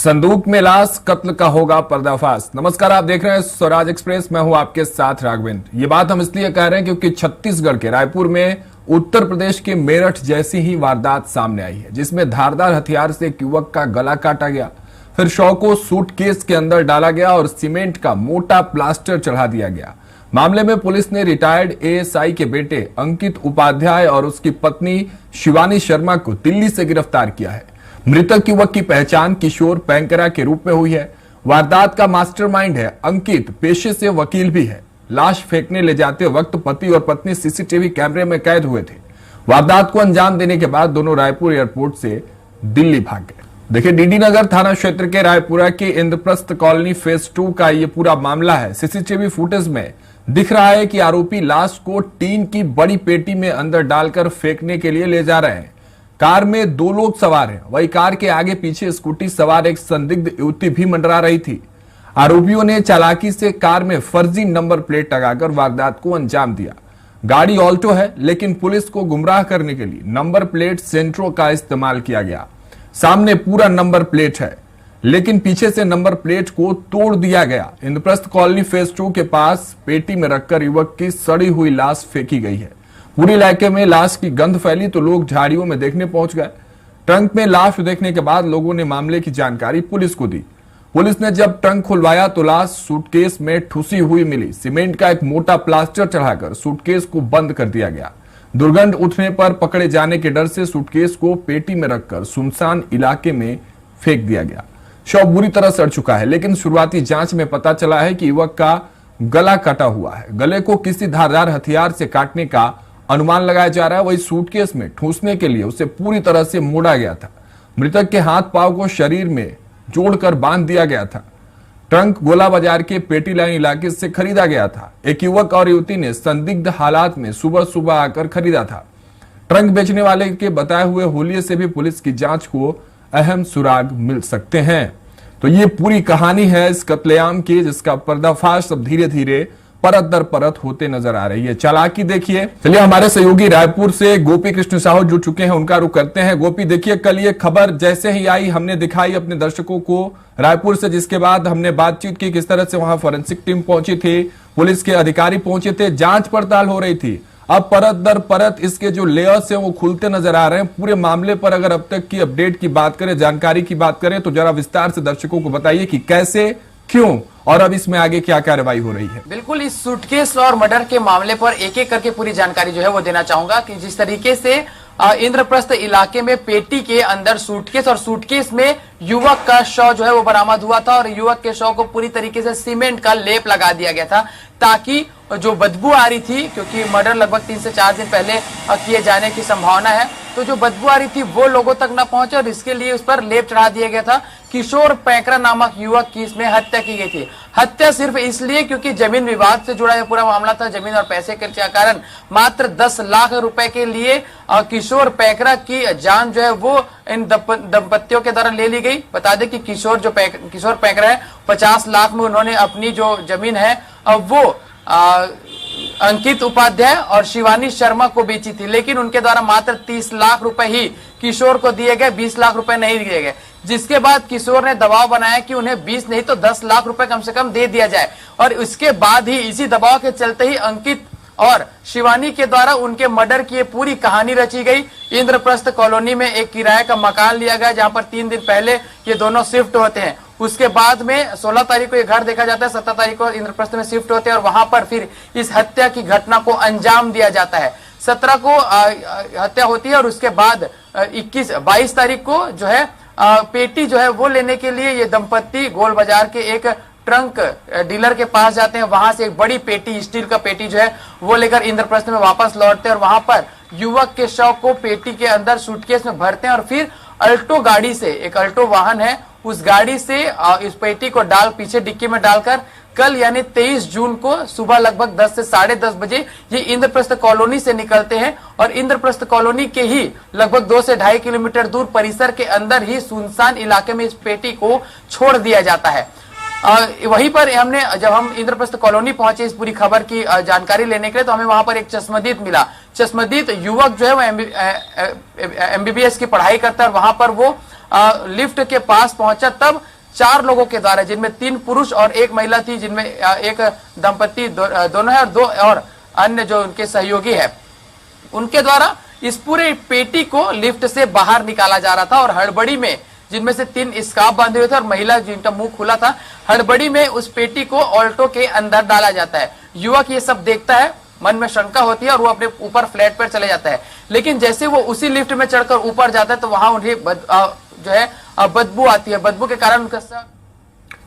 संदूक में लाश, कत्ल का होगा पर्दाफाश। नमस्कार, आप देख रहे हैं स्वराज एक्सप्रेस। मैं हूं आपके साथ राघवेंद्र। ये बात हम इसलिए कह रहे हैं क्योंकि छत्तीसगढ़ के रायपुर में उत्तर प्रदेश के मेरठ जैसी ही वारदात सामने आई है, जिसमें धारदार हथियार से एक युवक का गला काटा गया, फिर शव को सूटकेस के अंदर डाला गया और सीमेंट का मोटा प्लास्टर चढ़ा दिया गया। मामले में पुलिस ने रिटायर्ड एएसआई के बेटे अंकित उपाध्याय और उसकी पत्नी शिवानी शर्मा को दिल्ली से गिरफ्तार किया है। मृतक युवक की पहचान किशोर पैंकरा के रूप में हुई है। वारदात का मास्टरमाइंड है अंकित, पेशे से वकील भी है। लाश फेंकने ले जाते वक्त पति और पत्नी सीसीटीवी कैमरे में कैद हुए थे। वारदात को अंजाम देने के बाद दोनों रायपुर एयरपोर्ट से दिल्ली भाग गए। देखिए, डीडी नगर थाना क्षेत्र के रायपुरा के इंद्रप्रस्थ कॉलोनी फेज 2 का ये पूरा मामला है। सीसीटीवी फुटेज में दिख रहा है कि आरोपी लाश को टीन की बड़ी पेटी में अंदर डालकर फेंकने के लिए ले जा रहे हैं। कार में 2 लोग सवार हैं, वही कार के आगे पीछे स्कूटी सवार एक संदिग्ध युवती भी मंडरा रही थी। आरोपियों ने चालाकी से कार में फर्जी नंबर प्लेट लगाकर वारदात को अंजाम दिया। गाड़ी ऑल्टो है, लेकिन पुलिस को गुमराह करने के लिए नंबर प्लेट सेंट्रो का इस्तेमाल किया गया। सामने पूरा नंबर प्लेट है, लेकिन पीछे से नंबर प्लेट को तोड़ दिया गया। इंद्रप्रस्थ कॉलोनी फेज 2 के पास पेटी में रखकर युवक की सड़ी हुई लाश फेंकी गई है। पूरे इलाके में लाश की गंध फैली तो लोग झाड़ियों में देखने पहुंच गए। ट्रंक में लाश देखने के बाद लोगों ने मामले की जानकारी पुलिस को दी। पुलिस ने जब ट्रंक खुलवाया तो लाश सूटकेस में ठुसी हुई मिली। सीमेंट का एक मोटा प्लास्टर चढ़ाकर सूटकेस को बंद कर दिया गया। दुर्गंध उठने पर पकड़े जाने के डर से सूटकेस को पेटी में रखकर सुनसान इलाके में फेंक दिया गया। शव बुरी तरह सड़ चुका है, लेकिन शुरुआती जांच में पता चला है कि युवक का गला कटा हुआ है। गले को किसी धारदार हथियार से काटने का अनुमान लगाया जा रहा है। वही सूटकेस में ठूसने के लिए उसे पूरी तरह से मोड़ा गया था। मृतक के हाथ पांव को शरीर में जोड़कर बांध दिया गया था। ट्रंक गोला बाजार के पेटी लाइन इलाके से खरीदा गया था। एक युवक और युवती ने संदिग्ध हालात में सुबह सुबह आकर खरीदा था। ट्रंक बेचने वाले के बताए हुए हुलिये से भी पुलिस की जांच को अहम सुराग मिल सकते हैं। तो ये पूरी कहानी है इस कत्लेआम की, जिसका पर्दाफाश अब धीरे धीरे परत दर परत होते नजर आ रही है। चालाकी देखिए। चलिए, हमारे सहयोगी रायपुर से गोपी कृष्ण साहू जुड़ चुके हैं, उनका रुख करते हैं। गोपी, देखिए, कल ये खबर जैसे ही आई हमने दिखाई अपने दर्शकों को रायपुर से, जिसके बाद हमने बातचीत की किस तरह से वहां फोरेंसिक टीम पहुंची थी, पुलिस के अधिकारी पहुंचे थे, जांच पड़ताल हो रही थी। अब परत दर परत इसके जो लेयर्स हैं वो खुलते नजर आ रहे हैं। पूरे मामले पर अगर अब तक की अपडेट की बात करें, जानकारी की बात करें, तो जरा विस्तार से दर्शकों को बताइए कि कैसे, क्यों और अब इसमें आगे क्या कार्रवाई हो रही है। बिल्कुल, इस सूटकेस और मर्डर के मामले पर एक एक करके पूरी जानकारी जो है वो देना चाहूंगा कि जिस तरीके से इंद्रप्रस्थ इलाके में पेटी के अंदर सूटकेस और सूटकेस में युवक का शव जो है वो बरामद हुआ था और युवक के शव को पूरी तरीके से सीमेंट का लेप लगा दिया गया था, ताकि जो बदबू आ रही थी, क्योंकि मर्डर लगभग 3 से 4 दिन पहले किए जाने की संभावना है, तो जो बदबू आ रही थी वो लोगों तक न पहुंचे और इसके लिए उस पर लेप चढ़ा दिया गया था। किशोर पैंकरा नामक युवक की इसमें हत्या की गई थी। हत्या सिर्फ इसलिए क्योंकि जमीन विवाद से जुड़ा यह पूरा मामला था। जमीन और पैसे के कारण मात्र 10 लाख रुपए के लिए किशोर पैंकरा की जान जो है वो इन दंपतियों के द्वारा ले ली गई। बता दें कि किशोर पैंकरा है, 50 लाख में उन्होंने अपनी जो जमीन है वो अंकित उपाध्याय और शिवानी शर्मा को बेची थी, लेकिन उनके द्वारा मात्र 30 लाख रुपए ही किशोर को दिए गए, 20 लाख रुपए नहीं दिए गए। जिसके बाद किशोर ने दबाव बनाया कि उन्हें 20 नहीं तो 10 लाख रुपए कम से कम दे दिया जाए और उसके बाद ही इसी दबाव के चलते ही अंकित और शिवानी के द्वारा उनके मर्डर की पूरी कहानी रची गई। इंद्रप्रस्थ कॉलोनी में एक किराए का मकान लिया गया, जहां पर 3 दिन पहले ये दोनों शिफ्ट होते हैं। उसके बाद में 16 तारीख को ये घर देखा जाता है, 17 तारीख को इंद्रप्रस्थ में शिफ्ट होते हैं और वहां पर फिर इस हत्या की घटना को अंजाम दिया जाता है। 17 को हत्या होती है और उसके बाद 22 तारीख को जो है पेटी जो है वो लेने के लिए ये दंपत्ति गोल बाजार के एक ट्रंक डीलर के पास जाते हैं। वहां से एक बड़ी पेटी, स्टील का पेटी जो है वो लेकर इंद्रप्रस्थ में वापस लौटते हैं और वहां पर युवक के शव को पेटी के अंदर सूटकेस में भरते हैं और फिर अल्टो गाड़ी से, एक अल्टो वाहन है, उस गाड़ी से इस पेटी को पीछे डिक्की में डालकर कल यानी 23 जून को सुबह लगभग 10 से 10:30 बजे ये इंद्रप्रस्थ कॉलोनी से निकलते हैं और इंद्रप्रस्थ कॉलोनी के ही लगभग 2 से 2.5 किलोमीटर दूर परिसर के अंदर ही सुनसान इलाके में इस पेटी को छोड़ दिया जाता है। वहीं पर जब हम इंद्रप्रस्थ कॉलोनी पहुंचे इस पूरी खबर की जानकारी लेने के लिए, तो हमें वहां पर एक चश्मदीद मिला। चश्मदीद युवक जो है वो MBBS की पढ़ाई करता है और वहां पर वो लिफ्ट के पास पहुंचा, तब 4 लोगों के द्वारा, जिनमें 3 पुरुष और 1 महिला थी, जिनमें एक दंपति दोनों है और 2 और अन्य जो उनके सहयोगी है, उनके द्वारा इस पूरे पेटी को लिफ्ट से बाहर निकाला जा रहा था। और हड़बड़ी में, जिनमें से 3 स्कार्फ बांधे हुए थे और महिला जिनका मुंह खुला था, हड़बड़ी में उस पेटी को ऑल्टो के अंदर डाला जाता है। युवक ये सब देखता है, मन में शंका होती है और वो अपने ऊपर फ्लैट पर चले जाता है। लेकिन जैसे वो उसी लिफ्ट में चढ़कर ऊपर जाता है तो वहां उन्हें जो है बदबू आती है। बदबू के कारण उनका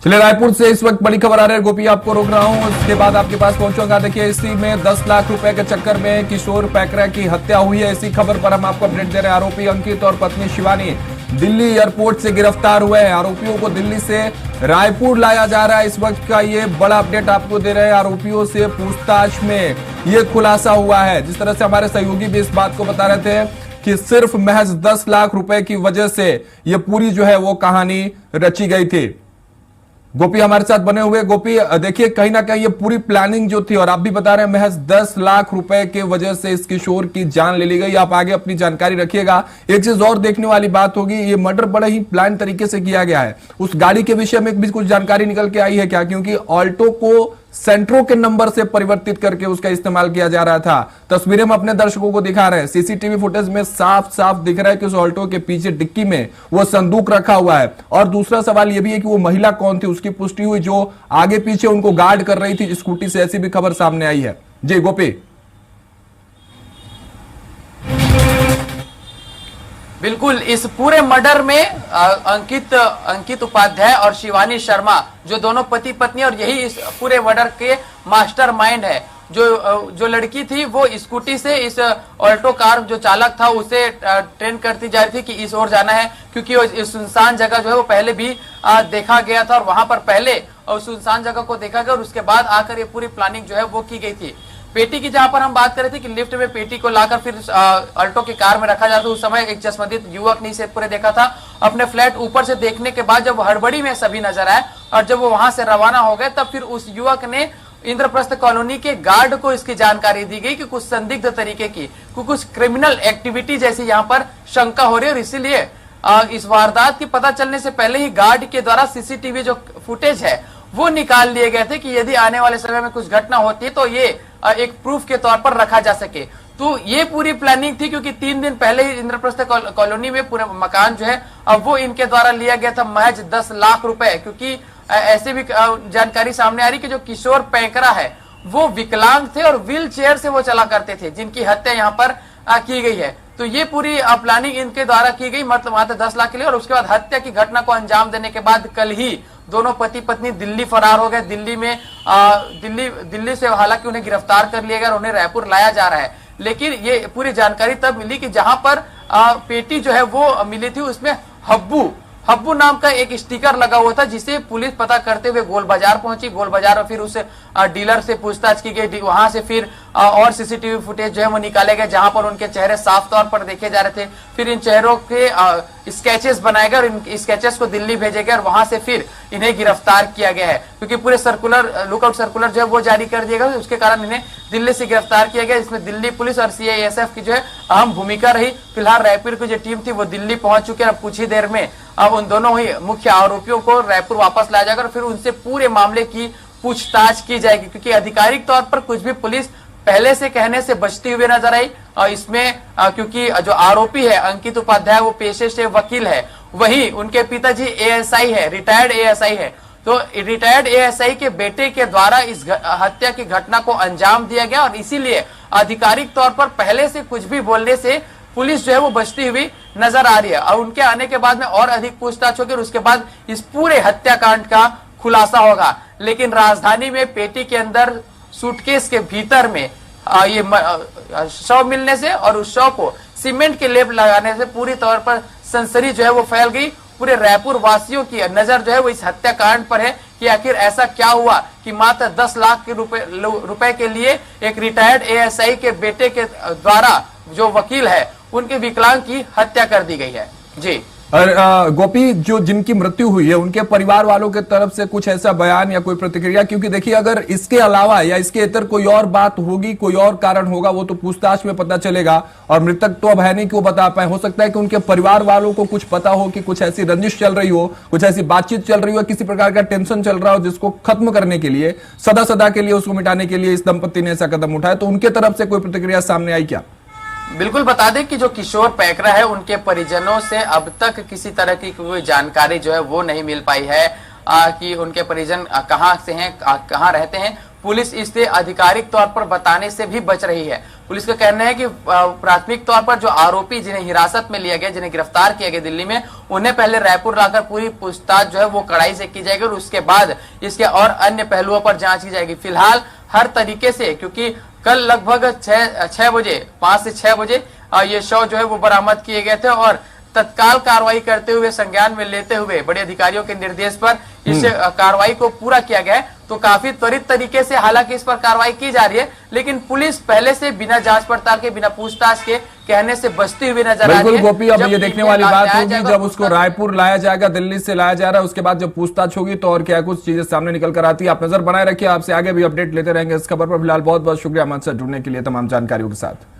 चलिए, रायपुर से इस वक्त बड़ी खबर आ रही है। गोपी, आपको रोक रहा हूं, उसके बाद आपके पास पहुंचूंगा। देखिए, इसी में 10 लाख रुपए के चक्कर में किशोर पैकरा की हत्या हुई है। इसी खबर पर हम आपको अपडेट दे रहे हैं। आरोपी अंकित और पत्नी शिवानी दिल्ली एयरपोर्ट से गिरफ्तार हुए हैं। आरोपियों को दिल्ली से रायपुर लाया जा रहा है। इस वक्त का ये बड़ा अपडेट आपको दे रहे हैं। आरोपियों से पूछताछ में ये खुलासा हुआ है। जिस तरह से हमारे सहयोगी भी इस बात को बता रहे थे कि सिर्फ महज 10 लाख रुपए की वजह से ये पूरी जो है वो कहानी रची गई थी। गोपी हमारे साथ बने हुए। गोपी, देखिए, कहीं ना कहीं ये पूरी प्लानिंग जो थी, और आप भी बता रहे हैं महज 10 लाख रुपए के वजह से इस किशोर की जान ले ली गई। आप आगे अपनी जानकारी रखिएगा। एक चीज और देखने वाली बात होगी, ये मर्डर बड़े ही प्लान तरीके से किया गया है। उस गाड़ी के विषय में भी कुछ जानकारी निकल के आई है क्या? क्योंकि ऑल्टो को सेंट्रो के नंबर से परिवर्तित करके उसका इस्तेमाल किया जा रहा था। तस्वीरें हम अपने दर्शकों को दिखा रहे हैं। सीसीटीवी फुटेज में साफ साफ दिख रहा है कि उस ऑल्टो के पीछे डिक्की में वो संदूक रखा हुआ है। और दूसरा सवाल यह भी है कि वो महिला कौन थी, उसकी पुष्टि हुई, जो आगे पीछे उनको गार्ड कर रही थी स्कूटी से। ऐसी भी खबर सामने आई है। जी गोपी। बिल्कुल, इस पूरे मर्डर में अंकित उपाध्याय और शिवानी शर्मा, जो दोनों पति पत्नी, और यही इस पूरे मर्डर के मास्टरमाइंड है। जो लड़की थी वो स्कूटी से इस ऑल्टो कार जो चालक था उसे ट्रेन करती जा रही थी कि इस ओर जाना है, क्योंकि इस सुनसान जगह जो है वो पहले भी देखा गया था और वहां पर पहले उस सुनसान जगह को देखा गया और उसके बाद आकर ये पूरी प्लानिंग जो है वो की गई थी। पेटी की जहां पर हम बात कर रहे थे कि लिफ्ट में पेटी को लाकर फिर अल्टो की कार में रखा जाता, उस समय एक चश्मदीद युवक ने इसे पूरे देखा था। अपने फ्लैट ऊपर से देखने के बाद जब हड़बड़ी में सभी नजर आए और जब वो वहां से रवाना हो गए, तब फिर उस युवक ने इंद्रप्रस्थ कॉलोनी के गार्ड को इसकी जानकारी दी गई कि कुछ संदिग्ध तरीके की कुछ क्रिमिनल एक्टिविटी जैसी यहाँ पर शंका हो रही है। और इसीलिए इस वारदात की पता चलने से पहले ही गार्ड के द्वारा सीसीटीवी जो फुटेज है वो निकाल लिए गए थे कि यदि आने वाले समय में कुछ घटना होती है तो ये एक प्रूफ के तौर पर रखा जा सके। तो ये पूरी प्लानिंग थी, क्योंकि 3 दिन पहले ही इंद्रप्रस्थ कॉलोनी में पूरा मकान जो है अब वो इनके द्वारा लिया गया था महज 10 लाख रुपए। क्योंकि ऐसे भी जानकारी सामने आ रही कि जो किशोर पैकरा है वो विकलांग थे और व्हील चेयर से वो चला करते थे, जिनकी हत्या यहाँ पर की गई है। तो ये पूरी प्लानिंग इनके द्वारा की गई, मतलब मात्र 10 लाख के लिए। और उसके बाद हत्या की घटना को अंजाम देने के बाद कल ही दोनों पति पत्नी दिल्ली फरार हो गए। दिल्ली में दिल्ली से हालांकि उन्हें गिरफ्तार कर लिया गया और उन्हें रायपुर लाया जा रहा है। लेकिन ये पूरी जानकारी तब मिली कि जहां पर पेटी जो है वो मिली थी उसमें हब्बू नाम का एक स्टिकर लगा हुआ था, जिसे पुलिस पता करते हुए गोल बाजार पहुंची। गोल बाजार में फिर उस डीलर से पूछताछ की गई। वहां से फिर और सीसीटीवी फुटेज जो है वो निकाले गए, जहां पर उनके चेहरे साफ तौर पर देखे जा रहे थे। फिर इन चेहरों के स्केचेस बनाए गए और इन स्केचेस को दिल्ली भेजे गए और वहां से फिर इन्हें गिरफ्तार किया गया है। क्योंकि पूरे सर्कुलर लुकआउट सर्कुलर जो है वो जारी कर दिया गया, उसके कारण इन्हें दिल्ली से गिरफ्तार किया गया। इसमें दिल्ली पुलिस और सीआईएसएफ की जो है अहम भूमिका रही। फिलहाल रायपुर की जो टीम थी वो दिल्ली पहुंच चुकी है। अब कुछ ही देर में अब उन दोनों ही मुख्य आरोपियों को रायपुर वापस लाया जाएगा और फिर उनसे पूरे मामले की पूछताछ की जाएगी। क्योंकि आधिकारिक तौर पर कुछ भी पुलिस पहले से कहने से बचती हुई नजर आई। और इसमें क्योंकि जो आरोपी है अंकित उपाध्याय वो पेशे से वकील है, वही उनके पिताजी एएसआई है, रिटायर्ड एएसआई है। तो रिटायर्ड एएसआई के बेटे के द्वारा इस हत्या की घटना को अंजाम दिया गया और इसीलिए आधिकारिक तौर पर पहले से कुछ भी बोलने से पुलिस जो है वो बचती हुई नजर आ रही है। और उनके आने के बाद में और अधिक पूछताछ होगी और उसके बाद इस पूरे हत्याकांड का खुलासा होगा। लेकिन राजधानी में पेटी के अंदर सूटकेस के भीतर में ये शव मिलने से और उस शव को सीमेंट के लेप लगाने से पूरी तौर पर सनसनी जो है वो फैल गई। पूरे रायपुर वासियों की नजर जो है वो इस हत्याकांड पर है कि आखिर ऐसा क्या हुआ कि मात्र 10 लाख के रुपए के लिए एक रिटायर्ड एएसआई के बेटे के द्वारा जो वकील है उनके विकलांग की हत्या कर दी गई है। जी और गोपी, जो जिनकी मृत्यु हुई है उनके परिवार वालों के तरफ से कुछ ऐसा बयान या कोई प्रतिक्रिया? क्योंकि देखिए, अगर इसके अलावा या इसके इतर कोई और बात होगी, कोई और कारण होगा, वो तो पूछताछ में पता चलेगा। और मृतक तो अब है नहीं कि वो बता पाए। हो सकता है कि उनके परिवार वालों को कुछ पता हो कि कुछ ऐसी रंजिश चल रही हो, कुछ ऐसी बातचीत चल रही हो, किसी प्रकार का टेंशन चल रहा हो, जिसको खत्म करने के लिए, सदा सदा के लिए उसको मिटाने के लिए इस दंपति ने ऐसा कदम उठाया। तो उनके तरफ से कोई प्रतिक्रिया सामने आई क्या? बिल्कुल, बता दें कि जो किशोर पैकरा है, उनके परिजनों से अब तक किसी तरह की कोई जानकारी जो है वो नहीं मिल पाई है कि उनके परिजन कहां से हैं, कहां रहते हैं। पुलिस इसे आधिकारिक तौर पर बताने से भी बच रही है। पुलिस का कहना है कि प्राथमिक तौर पर जो आरोपी जिन्हें हिरासत में लिया गया, जिन्हें गिरफ्तार किया गया दिल्ली में, उन्हें पहले रायपुर लाकर पूरी पूछताछ जो है वो कड़ाई से की जाएगी और उसके बाद इसके और अन्य पहलुओं पर जांच की जाएगी। फिलहाल हर तरीके से, क्योंकि कल लगभग 6 बजे, 5 से 6 बजे ये शव जो है वो बरामद किए गए थे और तत्काल कार्रवाई करते हुए, संज्ञान में लेते हुए बड़े अधिकारियों के निर्देश पर इस कार्रवाई को पूरा किया गया है। तो काफी त्वरित तरीके से हालांकि इस पर कार्रवाई की जा रही है, लेकिन पुलिस पहले से बिना जांच पड़ताल के, बिना पूछताछ के कहने से बचती हुई नजर आ रही है। बिल्कुल गोपी, अब ये देखने वाली बात होगी जब उसको रायपुर लाया जाएगा, दिल्ली से लाया जा रहा है, उसके बाद जब पूछताछ होगी तो और क्या कुछ चीजें सामने निकल कर आती है। आप नजर बनाए रखिए, आपसे आगे भी अपडेट लेते रहेंगे इस खबर पर। फिलहाल बहुत बहुत शुक्रिया हमारे साथ जुड़ने के लिए, तमाम जानकारियों के साथ।